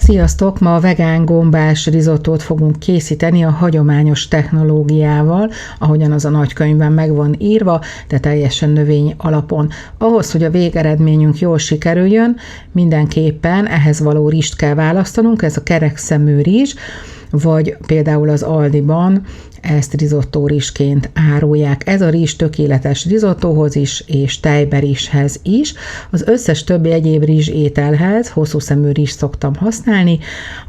Sziasztok! Ma a vegán gombás rizottót fogunk készíteni a hagyományos technológiával, ahogyan az a nagykönyvben meg van írva, de teljesen növény alapon. Ahhoz, hogy a végeredményünk jól sikerüljön, mindenképpen ehhez való rizst kell választanunk, ez a kerekszemű rizs, vagy például az Aldiban ezt rizottórizsként árulják. Ez a rizs tökéletes rizottóhoz is, és tejberizshez is. Az összes többi egyéb rizs ételhez hosszú szemű rizs szoktam használni.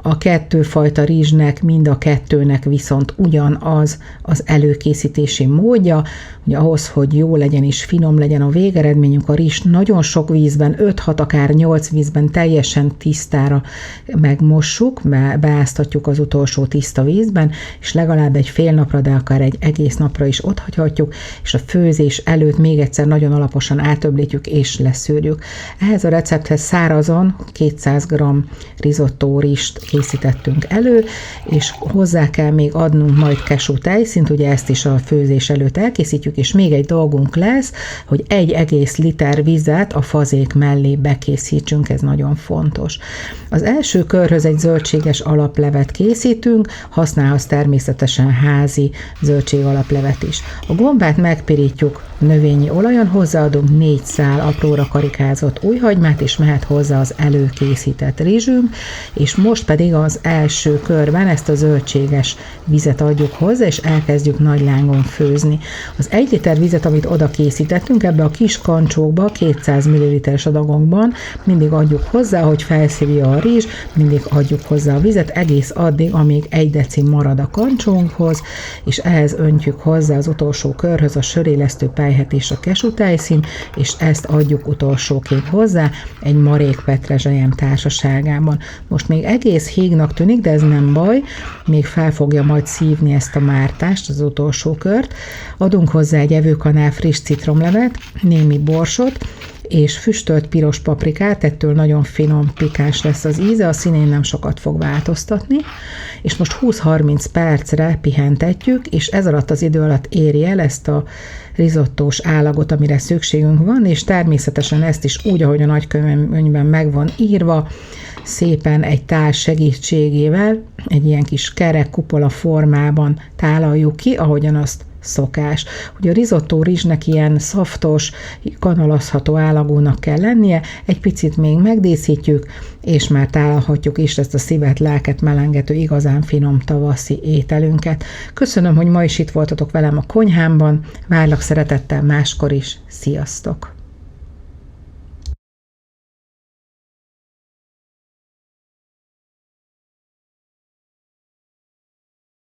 A kettő fajta rizsnek, mind a kettőnek viszont ugyanaz az előkészítési módja, hogy ahhoz, hogy jó legyen és finom legyen a végeredményünk, a rizs nagyon sok vízben, 5-6, akár 8 vízben teljesen tisztára megmossuk, beáztatjuk az utolsó tiszta vízben, és legalább egy fél napra, de akár egy egész napra is otthagyhatjuk, és a főzés előtt még egyszer nagyon alaposan átöblítjük és leszűrjük. Ehhez a recepthez szárazon 200 g rizottórizst készítettünk elő, és hozzá kell még adnunk majd cashew tejszínt, ugye ezt is a főzés előtt elkészítjük, és még egy dolgunk lesz, hogy 1 egész liter vizet a fazék mellé bekészítsünk, ez nagyon fontos. Az első körhöz egy zöldséges alaplevet készítünk, használhatsz természetesen házi zöldség alaplevet is. A gombát megpirítjuk növényi olajon, hozzáadunk 4 szál apróra karikázott újhagymát, és mehet hozzá az előkészített rizsünk, és most pedig az első körben ezt a zöldséges vizet adjuk hozzá, és elkezdjük nagy lángon főzni. Az 1 liter vizet, amit oda készítettünk, ebbe a kis kancsókba, 200 ml-es adagokban mindig adjuk hozzá, hogy felszívja a rizs, mindig adjuk hozzá a vizet, egész addig, amíg 1 deci marad a kancsónkhoz, és ehhez öntjük hozzá az utolsó körhöz a sörélesztő pelyhet és a cashew tejszín, és ezt adjuk utolsóként hozzá egy marék petrezselyem társaságában. Most még egész hígnak tűnik, de ez nem baj, még fel fogja majd szívni ezt a mártást, az utolsó kört. Adunk hozzá egy evőkanál friss citromlevet, némi borsot, és füstölt piros paprikát, ettől nagyon finom, pikáns lesz az íze, a színén nem sokat fog változtatni, és most 20-30 percre pihentetjük, és ez alatt az idő alatt éri el ezt a rizottós állagot, amire szükségünk van, és természetesen ezt is úgy, ahogy a nagykönyvben meg van írva, szépen egy tál segítségével, egy ilyen kis kerek kupola formában tálaljuk ki, ahogyan azt szokás. Ugye a rizottó rizsnek ilyen szaftos, kanalazható állagúnak kell lennie, egy picit még megdíszítjük, és már tálalhatjuk is ezt a szívet, lelket melengető, igazán finom tavaszi ételünket. Köszönöm, hogy ma is itt voltatok velem a konyhámban, várlak szeretettel máskor is. Sziasztok!